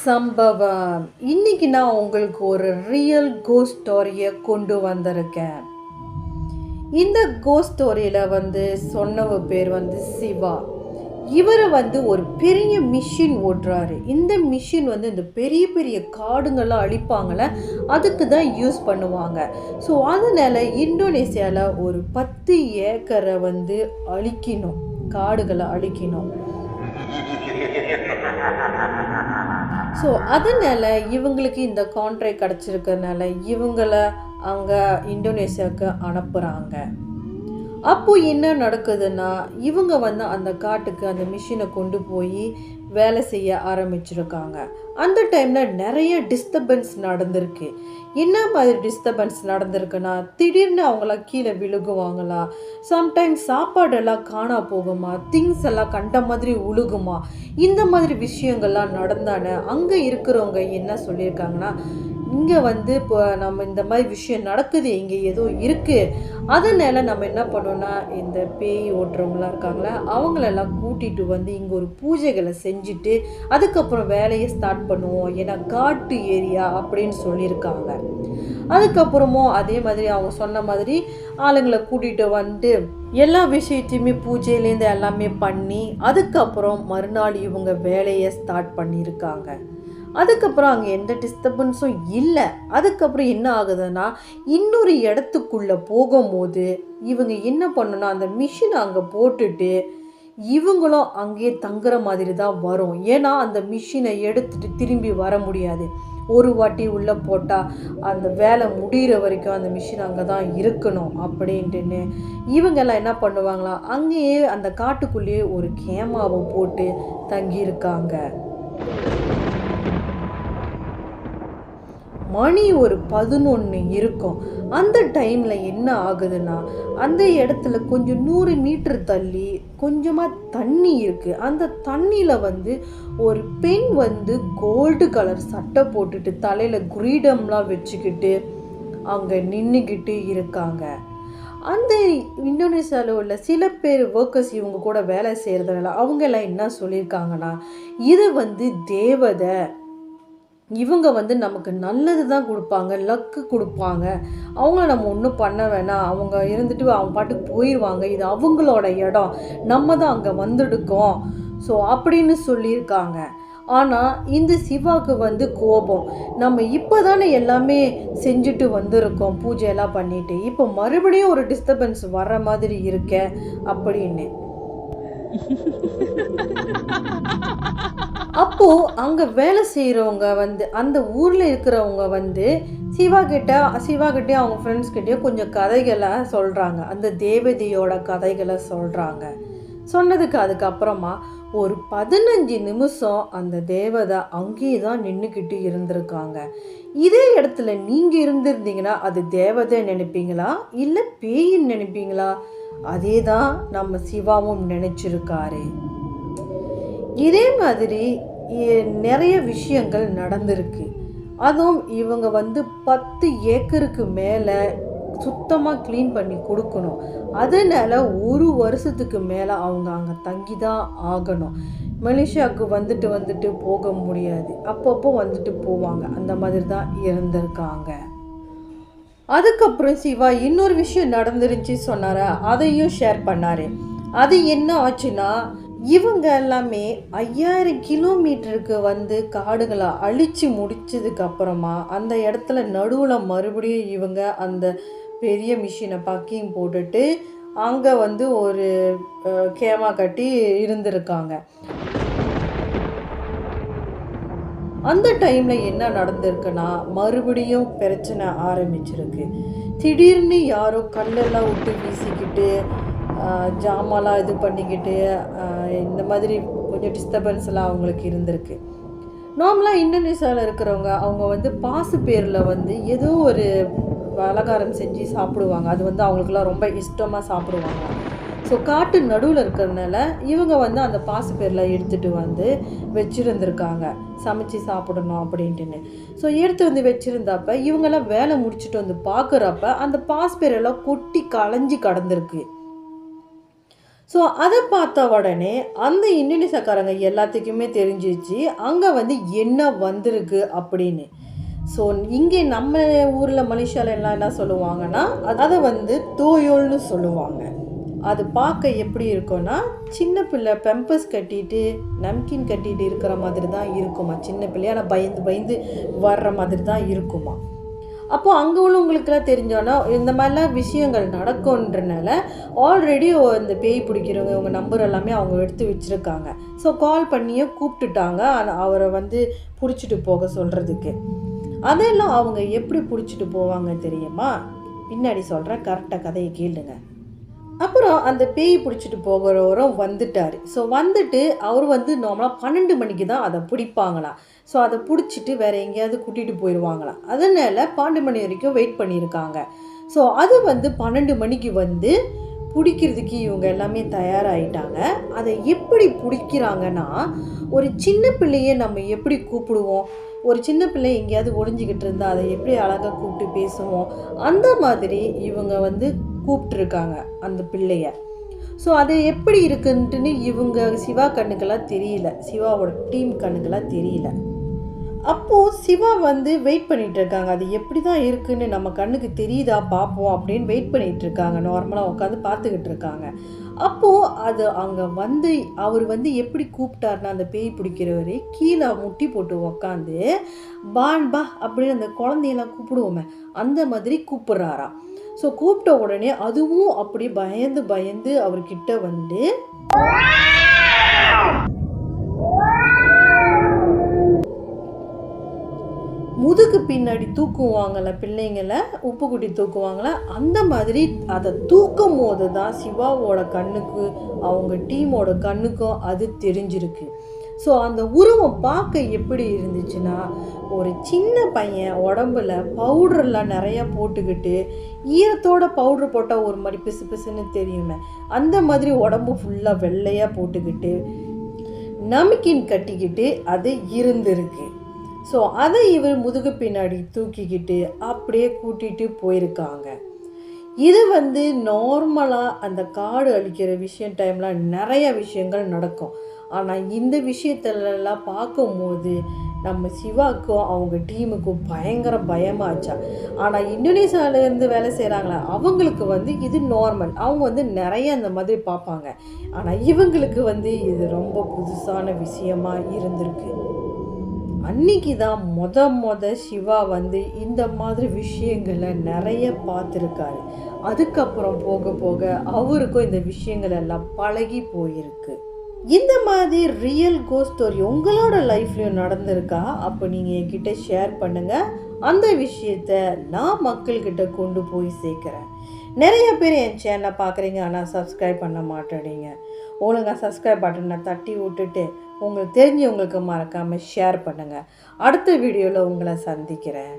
சம்பவம். இன்னைக்கு நான் உங்களுக்கு ஒரு ரியல் கோஸ்ட் ஸ்டோரியை கொண்டு வந்திருக்கேன். இந்த கோஸ்ட் ஸ்டோரியில் சொன்னவ பேர் சிவா. இவர் ஒரு பெரிய மிஷின் ஓட்டுறாரு. இந்த மிஷின் இந்த பெரிய பெரிய காடுங்கள்லாம் அழிப்பாங்கள, அதுக்கு தான் யூஸ் பண்ணுவாங்க. ஸோ அதனால் இந்தோனேசியாவில் ஒரு 10 ஏக்கரை அழிக்கணும், காடுகளை அழிக்கணும். ஸோ அதனால் இவங்களுக்கு இந்த கான்ட்ராக்ட் கிடச்சிருக்கிறதுனால இவங்கள அங்கே இந்தோனேசியாவுக்கு அனுப்புகிறாங்க. அப்போது என்ன நடக்குதுன்னா, இவங்க அந்த காட்டுக்கு அந்த மிஷினை கொண்டு போய் வேலை செய்ய ஆரம்பிச்சிருக்காங்க. அந்த டைமில் நிறைய டிஸ்டர்பன்ஸ் நடந்திருக்கு. என்ன மாதிரி டிஸ்டர்பன்ஸ் நடந்திருக்குன்னா, திடீர்னு அவங்களாம் கீழே விழுகுவாங்களா, சம்டைம்ஸ் சாப்பாடெல்லாம் காணா போகுமா, திங்ஸ் எல்லாம் கண்ட மாதிரி உழுகுமா, இந்த மாதிரி விஷயங்கள்லாம் நடந்தானே அங்கே இருக்கிறவங்க என்ன சொல்லியிருக்காங்கன்னா, இங்கே இப்போ நம்ம இந்த மாதிரி விஷயம் நடக்குது, இங்கே ஏதோ இருக்குது, அதனால் நம்ம என்ன பண்ணோன்னா இந்த பேய் ஓட்டுறவங்களாம் இருக்காங்களே அவங்களெல்லாம் கூட்டிகிட்டு இங்கே ஒரு பூஜைகளை செஞ்சுட்டு அதுக்கப்புறம் வேலையை ஸ்டார்ட் பண்ணுவோம், ஏன்னா காட்டு ஏரியா அப்படின்னு சொல்லியிருக்காங்க. அதுக்கப்புறமும் அதே மாதிரி அவங்க சொன்ன மாதிரி ஆளுங்களை கூட்டிகிட்டு எல்லா விஷயத்தையுமே பூஜையிலேருந்து எல்லாமே பண்ணி அதுக்கப்புறம் மறுநாள் இவங்க வேலையை ஸ்டார்ட் பண்ணியிருக்காங்க. அதுக்கப்புறம் அங்கே எந்த டிஸ்டர்பன்ஸும் இல்லை. அதுக்கப்புறம் என்ன ஆகுதுன்னா, இன்னொரு இடத்துக்குள்ளே போகும்போது இவங்க என்ன பண்ணணும்னா அந்த மிஷினை அங்கே போட்டுட்டு இவங்களும் அங்கேயே தங்குற மாதிரி தான் வரும். ஏன்னா அந்த மிஷினை எடுத்துகிட்டு திரும்பி வர முடியாது. ஒரு வாட்டி உள்ளே போட்டால் அந்த வேலை முடிகிற வரைக்கும் அந்த மிஷின் அங்கே தான் இருக்கணும் அப்படின்ட்டுன்னு இவங்கெல்லாம் என்ன பண்ணுவாங்களாம், அங்கேயே அந்த காட்டுக்குள்ளேயே ஒரு கேமாவை போட்டு தங்கியிருக்காங்க. மணி ஒரு 11 இருக்கும். அந்த டைமில் என்ன ஆகுதுன்னா, அந்த இடத்துல கொஞ்சம் 100 மீட்டர் தள்ளி கொஞ்சமாக தண்ணி இருக்குது. அந்த தண்ணியில் ஒரு பெண் கோல்டு கலர் சட்டை போட்டுட்டு தலையில் கிரீடம்லாம் வச்சுக்கிட்டு அங்கே நின்றுக்கிட்டு இருக்காங்க. அந்த இந்தோனேசியாவில் உள்ள சில பேர் ஒர்க்கர்ஸ் இவங்க கூட வேலை செய்கிறதுனால அவங்கெல்லாம் என்ன சொல்லியிருக்காங்கன்னா, இது தேவதை, இவங்க நமக்கு நல்லது தான் கொடுப்பாங்க, லக்கு கொடுப்பாங்க, அவங்கள நம்ம ஒன்றும் பண்ண வேணாம், அவங்க இருந்துட்டு அவங்க பாட்டுக்கு போயிடுவாங்க, இது அவங்களோட இடம், நம்ம தான் அங்கே வந்துடுக்கோம், ஸோ அப்படின்னு சொல்லியிருக்காங்க. ஆனால் இந்த சிவாவுக்கு கோபம், நம்ம இப்போ தானே எல்லாமே செஞ்சுட்டு வந்திருக்கோம், பூஜையெல்லாம் பண்ணிட்டு, இப்போ மறுபடியும் ஒரு டிஸ்டர்பன்ஸ் வர்ற மாதிரி இருக்க அப்படின்னு. அப்போ அங்க வேலை செய்யறவங்க அந்த ஊர்ல இருக்கிறவங்க சிவா கிட்டே அவங்க ஃப்ரெண்ட்ஸ் கிட்டே கொஞ்சம் கதைகளை சொல்றாங்க, அந்த தேவதையோட கதைகளை சொல்றாங்க. சொன்னதுக்கு அதுக்கப்புறமா ஒரு 15 நிமிஷம் அந்த தேவதை அங்கேயே தான் நின்றுக்கிட்டு இருந்திருக்காங்க. இதே இடத்துல நீங்க இருந்திருந்தீங்கன்னா அது தேவதை நினைப்பீங்களா இல்லை பேயின்னு நினைப்பீங்களா? அதே தான் நம்ம சிவாவும் நினைச்சிருக்காரு. இதே மாதிரி நிறைய விஷயங்கள் நடந்திருக்கு. அதுவும் இவங்க 10 ஏக்கருக்கு மேலே சுத்தமாக க்ளீன் பண்ணி கொடுக்கணும். அதனால் ஒரு வருஷத்துக்கு மேலே அவங்க அங்கே தங்கி தான் ஆகணும். மலேசியாவுக்கு வந்துட்டு போக முடியாது, அப்பப்போ போவாங்க. அந்த மாதிரி தான் இருந்திருக்காங்க. அதுக்கப்புறம் சிவா இன்னொரு விஷயம் நடந்துருச்சு சொன்னார், அதையும் ஷேர் பண்ணார். அது என்ன ஆச்சுன்னா, இவங்க எல்லாமே 5000 கிலோமீட்டருக்கு காடுகளை அழித்து முடித்ததுக்கு அப்புறமா அந்த இடத்துல நடுவில் மறுபடியும் இவங்க அந்த பெரிய மிஷினை பக்கிங் போட்டுட்டு அங்கே ஒரு கேமா கட்டி இருந்திருக்காங்க. அந்த டைமில் என்ன நடந்திருக்குன்னா, மறுபடியும் பிரச்சனை ஆரம்பிச்சிருக்கு. திடீர்னு யாரோ கல்லெல்லாம் விட்டு வீசிக்கிட்டு ஜாமாலாம் இது பண்ணிக்கிட்டு இந்த மாதிரி கொஞ்சம் டிஸ்டர்பன்ஸ் எல்லாம் அவங்களுக்கு இருந்திருக்கு. நார்மலாக இந்தோனேசியாவில் இருக்கிறவங்க அவங்க பாசு பேரில் ஏதோ ஒரு பலகாரம் செஞ்சு சாப்பிடுவாங்க. அது அவங்களுக்குலாம் ரொம்ப இஷ்டமாக சாப்பிடுவாங்க. ஸோ காட்டு நடுவில் இருக்கிறதுனால இவங்க அந்த பாசு பேரில் எடுத்துகிட்டு வச்சுருந்துருக்காங்க, சமைச்சு சாப்பிடணும் அப்படின்ட்டுன்னு. ஸோ எடுத்து வச்சுருந்தப்ப இவங்கெல்லாம் வேலை முடிச்சுட்டு பார்க்குறப்ப அந்த பாசு பேரெல்லாம் கொட்டி களைஞ்சி கடந்திருக்கு. ஸோ அதை பார்த்த உடனே அந்த இந்தோனேசியாக்காரங்க எல்லாத்துக்குமே தெரிஞ்சிச்சு அங்கே வந்து என்ன வந்திருக்கு அப்படின்னு. ஸோ இங்கே நம்ம ஊரில் மலேசியாவில் எல்லாம் என்ன சொல்லுவாங்கன்னா அதை வந்து தோயோல்னு சொல்லுவாங்க. அது பார்க்க எப்படி இருக்கும்னா சின்ன பிள்ளை பெம்பஸ் கட்டிட்டு நம்கின் கட்டிட்டு இருக்கிற மாதிரி தான் இருக்குமா. சின்ன பிள்ளையா ஆனால் பயந்து பயந்து வர்ற மாதிரி தான் இருக்குமா. அப்போது அங்கே உள்ளவங்களுக்கெல்லாம் தெரிஞ்சோன்னா இந்த மாதிரிலாம் விஷயங்கள் நடக்கும்ன்றனால ஆல்ரெடி இந்த பேய் பிடிக்கிறவங்க இவங்க நம்பர் எல்லாமே அவங்க எடுத்து வச்சுருக்காங்க. ஸோ கால் பண்ணியே கூப்பிட்டுட்டாங்க அவரை வந்து பிடிச்சிட்டு போக சொல்கிறதுக்கு. அதெல்லாம் அவங்க எப்படி பிடிச்சிட்டு போவாங்க தெரியுமா? பின்னாடி சொல்கிறேன், கரெக்டாக கதையை கேளுங்க. அப்புறம் அந்த பேய் பிடிச்சிட்டு போகிறவரும் வந்துட்டார். ஸோ வந்துட்டு அவர் வந்து நார்மலாக 12 மணிக்கு தான் அதை பிடிப்பாங்களாம். ஸோ அதை பிடிச்சிட்டு வேறு எங்கேயாவது கூட்டிகிட்டு போயிடுவாங்களாம். அதனால் 12 மணி வரைக்கும் வெயிட் பண்ணியிருக்காங்க. ஸோ அது வந்து 12 மணிக்கு வந்து பிடிக்கிறதுக்கு இவங்க எல்லாமே தயாராகிட்டாங்க. அதை எப்படி பிடிக்கிறாங்கன்னா, ஒரு சின்ன பிள்ளையை நம்ம எப்படி கூப்பிடுவோம், ஒரு சின்ன பிள்ளை எங்கேயாவது ஒளிஞ்சிக்கிட்டு இருந்தால் அதை எப்படி அழகாக கூப்பிட்டு பேசுவோம், அந்த மாதிரி இவங்க வந்து கூப்பிட்ருக்காங்க அந்த பிள்ளைய. ஸோ அது எப்படி இருக்குன்ட்டுன்னு இவங்க சிவா கண்ணுக்கெல்லாம் தெரியல, சிவாவோட டீம் கண்ணுக்கெல்லாம் தெரியல. அப்போது சிவா வந்து வெயிட் பண்ணிகிட்ருக்காங்க. அது எப்படி தான் இருக்குதுன்னு நம்ம கண்ணுக்கு தெரியுதா பார்ப்போம் அப்படின்னு வெயிட் பண்ணிகிட்ருக்காங்க. நார்மலாக உட்காந்து பார்த்துக்கிட்டு இருக்காங்க. அப்போது அது அங்கே வந்து அவர் வந்து எப்படி கூப்பிட்டாருன்னா, அந்த பேய் பிடிக்கிறவர் கீழே முட்டி போட்டு உக்காந்து பான் பா அப்படின்னு அந்த குழந்தையெல்லாம் கூப்பிடுவோமே அந்த மாதிரி கூப்பிட்றாராம். ஸோ கூப்பிட்ட உடனே அதுவும் அப்படி பயந்து பயந்து அவர்கிட்ட வந்து முதுகு பின்னாடி தூக்குவாங்கள்ல பிள்ளைங்களை, உப்பு குட்டி தூக்குவாங்கள அந்த மாதிரி அதை தூக்கும் போது தான் சிவாவோட கண்ணுக்கு அவங்க டீமோட கண்ணுக்கும் அது தெரிஞ்சிருக்கு. ஸோ அந்த உருவம் பார்க்க எப்படி இருந்துச்சுன்னா, ஒரு சின்ன பையன் உடம்புல பவுடர்லாம் நிறையா போட்டுக்கிட்டு, ஈரத்தோட பவுட்ரு போட்டால் ஒரு மாதிரி பிசு பிசுன்னு தெரியுமே அந்த மாதிரி உடம்பு ஃபுல்லாக வெள்ளையாக போட்டுக்கிட்டு நமிக்கின் கட்டிக்கிட்டு அது இருந்திருக்கு. ஸோ அதை இவர் முதுகு பின்னாடி தூக்கிக்கிட்டு அப்படியே கூட்டிகிட்டு போயிருக்காங்க. இது வந்து நார்மலாக அந்த காடு அழிக்கிற விஷயம் டைமில் நிறைய விஷயங்கள் நடக்கும். ஆனால் இந்த விஷயத்திலலாம் பார்க்கும்போது நம்ம சிவாவுக்கும் அவங்க டீமுக்கும் பயங்கர பயமாச்சா. ஆனால் இந்தோனேசியாவிலேருந்து வேலை செய்கிறாங்களா அவங்களுக்கு வந்து இது நார்மல், அவங்க வந்து நிறைய அந்த மாதிரி பார்ப்பாங்க. ஆனால் இவங்களுக்கு வந்து இது ரொம்ப புதுசான விஷயமா இருந்திருக்கு. அன்னைக்கு தான் முத சிவா வந்து இந்த மாதிரி விஷயங்களை நிறைய பார்த்துருக்காரு. அதுக்கப்புறம் போக போக அவருக்கும் இந்த விஷயங்கள் எல்லாம் பழகி போயிருக்கு. இந்த மாதிரி ரியல் கோஸ்ட் ஸ்டோரி உங்களோட லைஃப்லையும் நடந்திருக்கா? அப்போ நீங்கள் என்கிட்ட ஷேர் பண்ணுங்கள். அந்த விஷயத்தை நான் மக்கள்கிட்ட கொண்டு போய் சேர்க்குறேன். நிறைய பேர் என் சேனலை பார்க்குறீங்க, ஆனால் சப்ஸ்கிரைப் பண்ண மாட்டேறீங்க. ஒழுங்காக சப்ஸ்கிரைப் பட்டனை தட்டி விட்டுட்டு உங்களுக்கு தெரிஞ்சவங்களுக்கு மறக்காமல் ஷேர் பண்ணுங்கள். அடுத்த வீடியோவில் உங்களை சந்திக்கிறேன்.